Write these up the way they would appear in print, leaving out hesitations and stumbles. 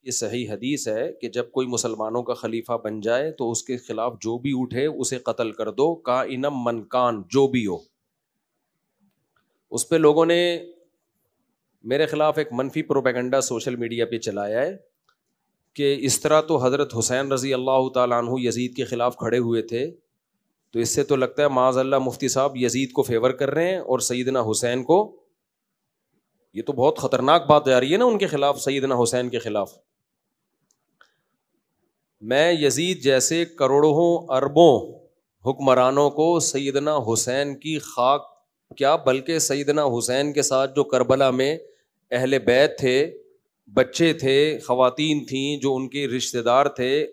یہ صحیح حدیث ہے کہ جب کوئی مسلمانوں کا خلیفہ بن جائے تو اس کے خلاف جو بھی اٹھے اسے قتل کر دو، کائنم من کان، جو بھی ہو۔ اس پہ لوگوں نے میرے خلاف ایک منفی پروپیگنڈا سوشل میڈیا پہ چلایا ہے کہ اس طرح تو حضرت حسین رضی اللہ تعالیٰ عنہ یزید کے خلاف کھڑے ہوئے تھے، تو اس سے تو لگتا ہے معاذ اللہ مفتی صاحب یزید کو فیور کر رہے ہیں اور سیدنا حسین کو، یہ تو بہت خطرناک بات جا رہی ہے نا ان کے خلاف، سیدنا حسین کے خلاف۔ میں یزید جیسے کروڑوں اربوں حکمرانوں کو سیدنا حسین کی خاک کیا بلکہ سیدنا حسین کے ساتھ جو کربلا میں اہل بیت تھے، بچے تھے، خواتین تھیں جو ان کے رشتہ دار تھے،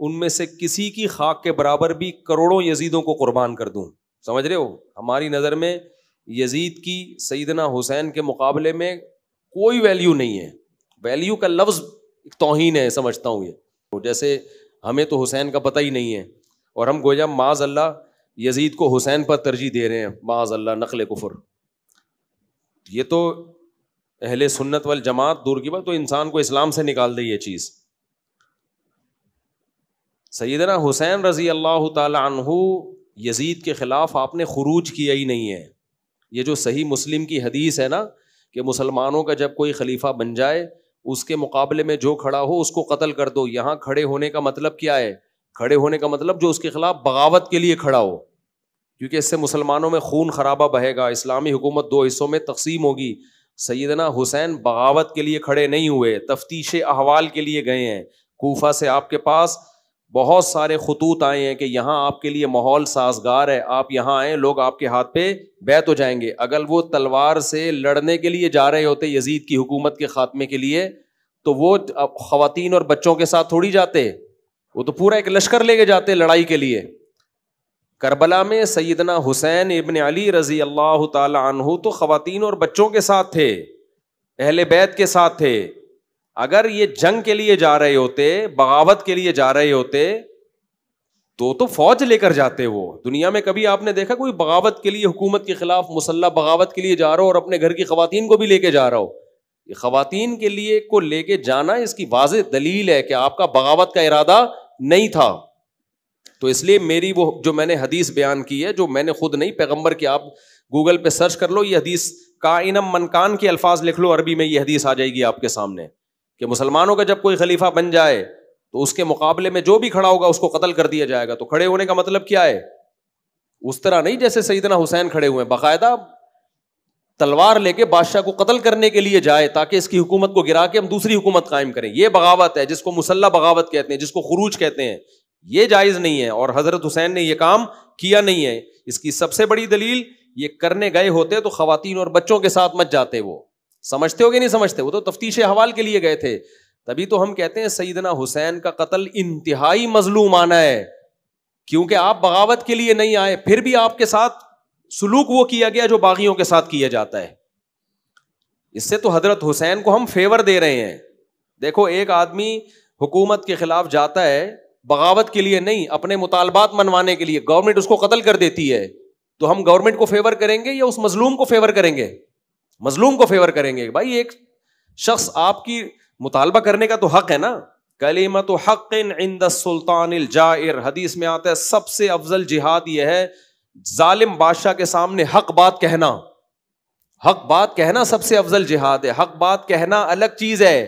ان میں سے کسی کی خاک کے برابر بھی کروڑوں یزیدوں کو قربان کر دوں۔ سمجھ رہے ہو؟ ہماری نظر میں یزید کی سیدنا حسین کے مقابلے میں کوئی ویلیو نہیں ہے۔ ویلیو کا لفظ توہین ہے سمجھتا ہوں یہ، جیسے ہمیں تو حسین کا پتہ ہی نہیں ہے اور ہم گویا معاذ اللہ یزید کو حسین پر ترجیح دے رہے ہیں، معاذ اللہ، نقل کفر۔ یہ تو اہل سنت والجماعت دور کی بات، تو انسان کو اسلام سے نکال دے یہ چیز۔ سیدنا حسین رضی اللہ تعالی عنہ یزید کے خلاف آپ نے خروج کیا ہی نہیں ہے۔ یہ جو صحیح مسلم کی حدیث ہے نا کہ مسلمانوں کا جب کوئی خلیفہ بن جائے اس کے مقابلے میں جو کھڑا ہو اس کو قتل کر دو، یہاں کھڑے ہونے کا مطلب کیا ہے؟ کھڑے ہونے کا مطلب جو اس کے خلاف بغاوت کے لیے کھڑا ہو، کیونکہ اس سے مسلمانوں میں خون خرابہ بہے گا، اسلامی حکومت دو حصوں میں تقسیم ہوگی۔ سیدنا حسین بغاوت کے لیے کھڑے نہیں ہوئے، تفتیش احوال کے لیے گئے ہیں۔ کوفہ سے آپ کے پاس بہت سارے خطوط آئے ہیں کہ یہاں آپ کے لیے ماحول سازگار ہے، آپ یہاں آئیں، لوگ آپ کے ہاتھ پہ بیعت ہو جائیں گے۔ اگر وہ تلوار سے لڑنے کے لیے جا رہے ہوتے یزید کی حکومت کے خاتمے کے لیے تو وہ خواتین اور بچوں کے ساتھ تھوڑی جاتے، وہ تو پورا ایک لشکر لے کے جاتے لڑائی کے لیے۔ کربلا میں سیدنا حسین ابن علی رضی اللہ تعالی عنہ تو خواتین اور بچوں کے ساتھ تھے، اہل بیت کے ساتھ تھے۔ اگر یہ جنگ کے لیے جا رہے ہوتے، بغاوت کے لیے جا رہے ہوتے تو فوج لے کر جاتے۔ وہ دنیا میں کبھی آپ نے دیکھا کوئی بغاوت کے لیے حکومت کے خلاف مسلح بغاوت کے لیے جا رہا ہو اور اپنے گھر کی خواتین کو بھی لے کے جا رہا ہو؟ یہ خواتین کے لیے کو لے کے جانا اس کی واضح دلیل ہے کہ آپ کا بغاوت کا ارادہ نہیں تھا۔ تو اس لیے میری وہ جو میں نے حدیث بیان کی ہے، جو میں نے خود نہیں، پیغمبر کی، آپ گوگل پہ سرچ کر لو یہ حدیث، کائنم من کان کے الفاظ لکھ لو عربی میں، یہ حدیث آ جائے گی آپ کے سامنے کہ مسلمانوں کا جب کوئی خلیفہ بن جائے تو اس کے مقابلے میں جو بھی کھڑا ہوگا اس کو قتل کر دیا جائے گا۔ تو کھڑے ہونے کا مطلب کیا ہے؟ اس طرح نہیں جیسے سیدنا حسین کھڑے ہوئے، باقاعدہ تلوار لے کے بادشاہ کو قتل کرنے کے لیے جائے تاکہ اس کی حکومت کو گرا کے ہم دوسری حکومت قائم کریں۔ یہ بغاوت ہے جس کو مسلح بغاوت کہتے ہیں، جس کو خروج کہتے ہیں۔ یہ جائز نہیں ہے اور حضرت حسین نے یہ کام کیا نہیں ہے۔ اس کی سب سے بڑی دلیل، یہ کرنے گئے ہوتے تو خواتین اور بچوں کے ساتھ مت جاتے۔ وہ سمجھتے ہو کہ نہیں سمجھتے؟ وہ تو تفتیش احوال کے لیے گئے تھے۔ تبھی تو ہم کہتے ہیں سیدنا حسین کا قتل انتہائی مظلومانہ ہے، کیونکہ آپ بغاوت کے لیے نہیں آئے، پھر بھی آپ کے ساتھ سلوک وہ کیا گیا جو باغیوں کے ساتھ کیا جاتا ہے۔ اس سے تو حضرت حسین کو ہم فیور دے رہے ہیں۔ دیکھو ایک آدمی حکومت کے خلاف جاتا ہے بغاوت کے لیے نہیں، اپنے مطالبات منوانے کے لیے، گورنمنٹ اس کو قتل کر دیتی ہے، تو ہم گورنمنٹ کو فیور کریں گے یا اس مظلوم کو فیور کریں گے؟ مظلوم کو فیور کریں گے۔ بھائی ایک شخص آپ کی مطالبہ کرنے کا تو حق ہے نا، کلمۃ حق عند السلطان الجائر، حدیث میں آتا ہے سب سے افضل جہاد یہ ہے ظالم بادشاہ کے سامنے حق بات کہنا۔ حق بات کہنا سب سے افضل جہاد ہے۔ حق بات کہنا الگ چیز ہے،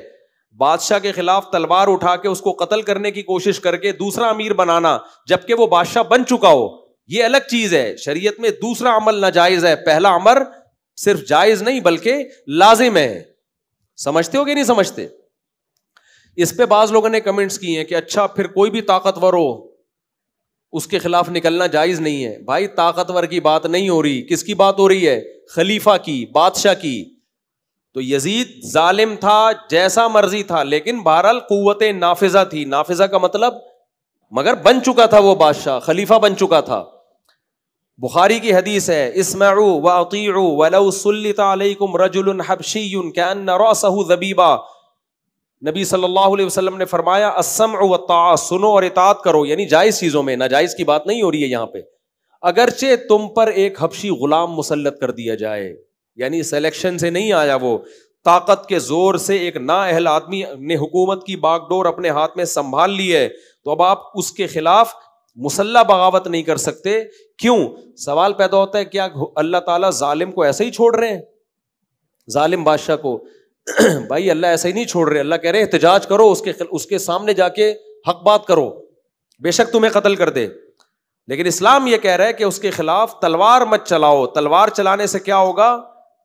بادشاہ کے خلاف تلوار اٹھا کے اس کو قتل کرنے کی کوشش کر کے دوسرا امیر بنانا جبکہ وہ بادشاہ بن چکا ہو، یہ الگ چیز ہے۔ شریعت میں دوسرا عمل ناجائز ہے، پہلا عمل صرف جائز نہیں بلکہ لازم ہے۔ سمجھتے ہو کہ نہیں سمجھتے؟ اس پہ بعض لوگوں نے کمنٹس کی ہیں کہ اچھا پھر کوئی بھی طاقتور ہو اس کے خلاف نکلنا جائز نہیں ہے۔ بھائی طاقتور کی بات نہیں ہو رہی، کس کی بات ہو رہی ہے؟ خلیفہ کی، بادشاہ کی۔ تو یزید ظالم تھا، جیسا مرضی تھا، لیکن بہرحال قوت نافذہ تھی۔ نافذہ کا مطلب مگر بن چکا تھا، وہ بادشاہ خلیفہ بن چکا تھا۔ بخاری کی حدیث ہے، اسمعوا واطیعوا ولو سلط علیکم رجل حبشی کأن رأسہ ذبیبہ۔ نبی صلی اللہ علیہ وسلم نے فرمایا السمع والطاعہ، سنو اور اطاعت کرو، یعنی جائز چیزوں میں، ناجائز کی بات نہیں ہو رہی ہے یہاں پہ۔ اگرچہ تم پر ایک حبشی غلام مسلط کر دیا جائے، یعنی سلیکشن سے نہیں آیا وہ، طاقت کے زور سے ایک نااہل آدمی نے حکومت کی باغ ڈور اپنے ہاتھ میں سنبھال لی ہے, تو اب آپ اس کے خلاف مسلح بغاوت نہیں کر سکتے. کیوں؟ سوال پیدا ہوتا ہے کیا اللہ تعالیٰ ظالم کو ایسے ہی چھوڑ رہے ہیں, ظالم بادشاہ کو؟ بھائی اللہ ایسے ہی نہیں چھوڑ رہے, اللہ کہہ رہے احتجاج کرو, اس کے سامنے جا کے حق بات کرو, بے شک تمہیں قتل کر دے. لیکن اسلام یہ کہہ رہا ہے کہ اس کے خلاف تلوار مت چلاؤ. تلوار چلانے سے کیا ہوگا؟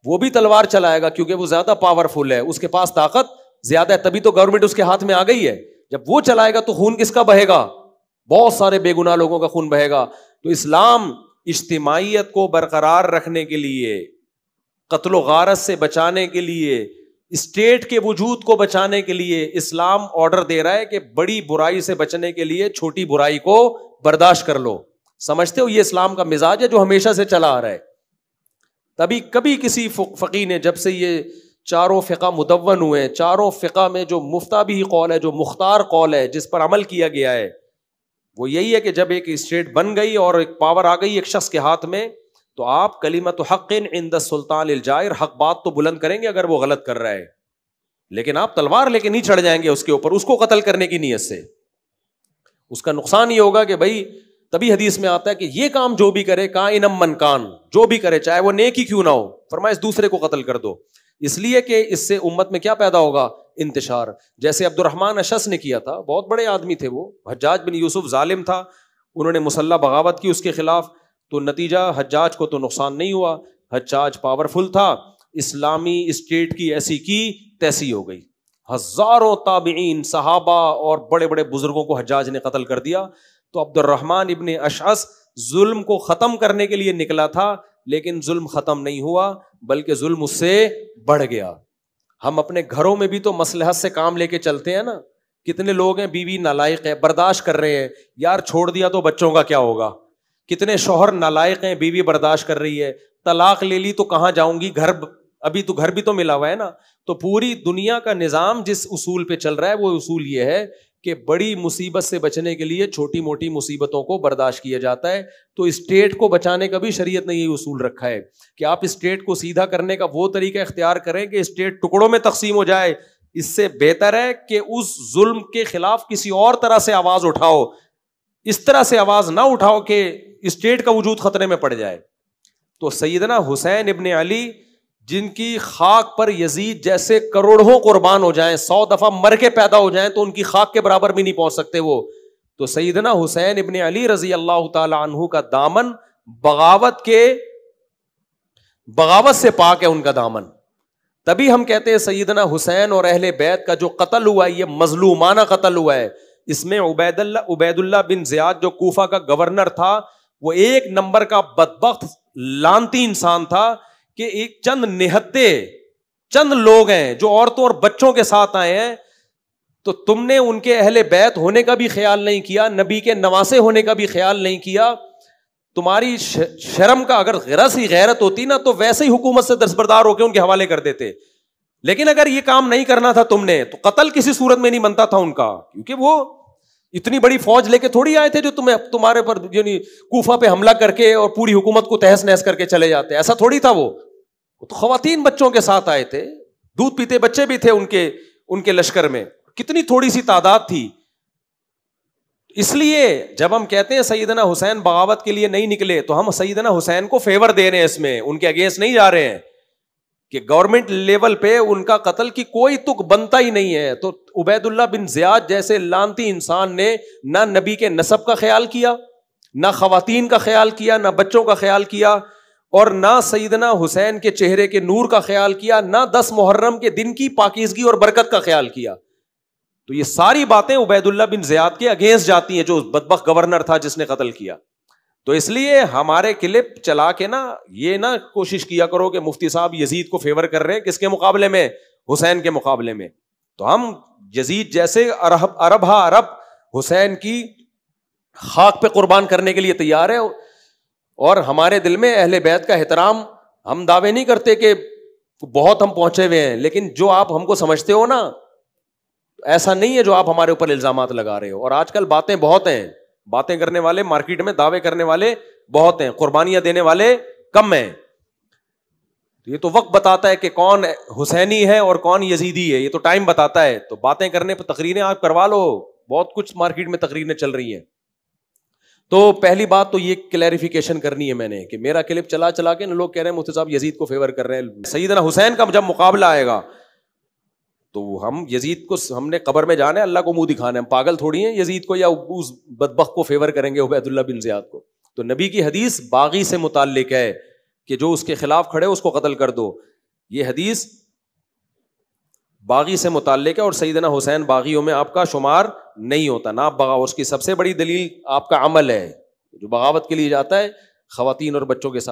وہ بھی تلوار چلائے گا کیونکہ وہ زیادہ پاورفل ہے, اس کے پاس طاقت زیادہ ہے, تبھی تو گورنمنٹ اس کے ہاتھ میں آ گئی ہے. جب وہ چلائے گا تو خون کس کا بہے گا؟ بہت سارے بے گناہ لوگوں کا خون بہے گا. تو اسلام اجتماعیت کو برقرار رکھنے کے لیے, قتل و غارت سے بچانے کے لیے, اسٹیٹ کے وجود کو بچانے کے لیے اسلام آرڈر دے رہا ہے کہ بڑی برائی سے بچنے کے لیے چھوٹی برائی کو برداشت کر لو. سمجھتے ہو یہ اسلام کا مزاج ہے جو ہمیشہ سے چلا آ رہا ہے. تبھی کبھی کسی فقی نے, جب سے یہ چاروں فقہ مدون ہوئے, چاروں فقہ میں جو مفتابی قول ہے, جو مختار قول ہے, جس پر عمل کیا گیا ہے, وہ یہی ہے کہ جب ایک اسٹیٹ بن گئی اور ایک پاور آ گئی ایک شخص کے ہاتھ میں, تو آپ کلمت حق عند السلطان الجائر, حق بات تو بلند کریں گے اگر وہ غلط کر رہا ہے, لیکن آپ تلوار لے کے نہیں چڑھ جائیں گے اس کے اوپر, اس کو قتل کرنے کی نیت سے. اس کا نقصان یہ ہوگا کہ بھائی, تبھی حدیث میں آتا ہے کہ یہ کام جو بھی کرے, کائنم من کان, جو بھی کرے چاہے وہ نیک ہی کیوں نہ ہو, فرمایا اس دوسرے کو قتل کر دو. اس لیے کہ اس سے امت میں کیا پیدا ہوگا؟ انتشار. جیسے عبد الرحمن اشعث نے کیا تھا, بہت بڑے آدمی تھے وہ, حجاج بن یوسف ظالم تھا, انہوں نے مسلح بغاوت کی اس کے خلاف, تو نتیجہ حجاج کو تو نقصان نہیں ہوا, حجاج پاورفل تھا, اسلامی اسٹیٹ کی ایسی کی تیسی ہو گئی, ہزاروں تابعین, صحابہ اور بڑے بڑے بزرگوں کو حجاج نے قتل کر دیا. تو عبد الرحمن ابن اشعث ظلم کو ختم کرنے کے لیے نکلا تھا, لیکن ظلم ختم نہیں ہوا بلکہ ظلم اس سے بڑھ گیا. ہم اپنے گھروں میں بھی تو مصلحت سے کام لے کے چلتے ہیں نا. کتنے لوگ ہیں بیوی نالائق ہے, برداشت کر رہے ہیں, یار چھوڑ دیا تو بچوں کا کیا ہوگا. کتنے شوہر نالائق ہیں, بیوی برداشت کر رہی ہے, طلاق لے لی تو کہاں جاؤں گی, گھر بھی تو ملا ہوا ہے نا. تو پوری دنیا کا نظام جس اصول پہ چل رہا ہے وہ اصول یہ ہے کہ بڑی مصیبت سے بچنے کے لیے چھوٹی موٹی مصیبتوں کو برداشت کیا جاتا ہے. تو اسٹیٹ کو بچانے کا بھی شریعت نے یہ اصول رکھا ہے کہ آپ اسٹیٹ کو سیدھا کرنے کا وہ طریقہ اختیار کریں کہ اسٹیٹ ٹکڑوں میں تقسیم ہو جائے. اس سے بہتر ہے کہ اس ظلم کے خلاف کسی اور طرح سے آواز اٹھاؤ, اس طرح سے آواز نہ اٹھاؤ کہ اسٹیٹ کا وجود خطرے میں پڑ جائے. تو سیدنا حسین ابن علی, جن کی خاک پر یزید جیسے کروڑوں قربان ہو جائیں, 100 دفعہ مر کے پیدا ہو جائیں تو ان کی خاک کے برابر بھی نہیں پہنچ سکتے وہ. تو سیدنا حسین ابن علی رضی اللہ تعالی عنہ کا دامن بغاوت سے پاک ہے, ان کا دامن. تبھی ہم کہتے ہیں سیدنا حسین اور اہل بیت کا جو قتل ہوا ہے یہ مظلومانہ قتل ہوا ہے. اس میں عبید اللہ بن زیاد جو کوفہ کا گورنر تھا, وہ ایک نمبر کا بدبخت لعنتی انسان تھا کہ ایک چند لوگ ہیں جو عورتوں اور بچوں کے ساتھ آئے ہیں, تو تم نے ان کے اہل بیت ہونے کا بھی خیال نہیں کیا, نبی کے نواسے ہونے کا بھی خیال نہیں کیا. تمہاری شرم کا اگر غرض ہی غیرت ہوتی نا تو ویسے ہی حکومت سے دستبردار ہو کے ان کے حوالے کر دیتے. لیکن اگر یہ کام نہیں کرنا تھا تم نے تو قتل کسی صورت میں نہیں بنتا تھا ان کا, کیونکہ وہ اتنی بڑی فوج لے کے تھوڑی آئے تھے جو تمہارے پر یعنی کوفہ پہ حملہ کر کے اور پوری حکومت کو تہس نہس کر کے چلے جاتے. ایسا تھوڑی تھا. وہ تو خواتین بچوں کے ساتھ آئے تھے, دودھ پیتے بچے بھی تھے ان کے لشکر میں, کتنی تھوڑی سی تعداد تھی. اس لیے جب ہم کہتے ہیں سیدنا حسین بغاوت کے لیے نہیں نکلے تو ہم سیدنا حسین کو فیور دے رہے ہیں, اس میں ان کے اگینسٹ نہیں جا رہے ہیں کہ گورنمنٹ لیول پہ ان کا قتل کی کوئی تک بنتا ہی نہیں ہے. تو عبید اللہ بن زیاد جیسے لعنتی انسان نے نہ نبی کے نسب کا خیال کیا, نہ خواتین کا خیال کیا, نہ بچوں کا خیال کیا, اور نہ سیدنا حسین کے چہرے کے نور کا خیال کیا, نہ 10 محرم کے دن کی پاکیزگی اور برکت کا خیال کیا. تو یہ ساری باتیں عبید اللہ بن زیاد کے اگینسٹ جاتی ہیں جو بدبخت گورنر تھا جس نے قتل کیا. تو اس لیے ہمارے کلپ چلا کے نا یہ نہ کوشش کیا کرو کہ مفتی صاحب یزید کو فیور کر رہے ہیں, کس کے مقابلے میں؟ حسین کے مقابلے میں. تو ہم یزید جیسے عرب حسین کی خاک پہ قربان کرنے کے لیے تیار ہے, اور ہمارے دل میں اہل بیت کا احترام. ہم دعوے نہیں کرتے کہ بہت ہم پہنچے ہوئے ہیں, لیکن جو آپ ہم کو سمجھتے ہو نا ایسا نہیں ہے جو آپ ہمارے اوپر الزامات لگا رہے ہو. اور آج کل باتیں بہت ہیں, باتیں کرنے والے مارکیٹ میں, دعوے کرنے والے بہت ہیں, قربانیاں دینے والے کم ہیں. تو یہ تو وقت بتاتا ہے کہ کون حسینی ہے اور کون یزیدی ہے, یہ تو ٹائم بتاتا ہے. تو باتیں کرنے پہ تقریریں آپ کروا لو, بہت کچھ مارکیٹ میں تقریریں چل رہی ہیں. تو پہلی بات تو یہ کلیریفیکیشن کرنی ہے میں نے کہ میرا کلپ چلا چلا کے لوگ کہہ رہے ہیں مفتی صاحب یزید کو فیور کر رہے ہیں. سیدنا حسین کا جب مقابلہ آئے گا تو ہم یزید کو ہم نے قبر میں جانا ہے, اللہ کو منہ دکھانا ہے, ہم پاگل تھوڑی ہیں یزید کو یا اس بدبخت کو فیور کریں گے عبید اللہ بن زیاد کو. تو نبی کی حدیث باغی سے متعلق ہے کہ جو اس کے خلاف کھڑے اس کو قتل کر دو, یہ حدیث باغی سے متعلق ہے, اور سیدنا حسین باغیوں میں آپ کا شمار نہیں ہوتا, نہ آپ بغاوت. اس کی سب سے بڑی دلیل آپ کا عمل ہے, جو بغاوت کے لیے جاتا ہے خواتین اور بچوں کے ساتھ.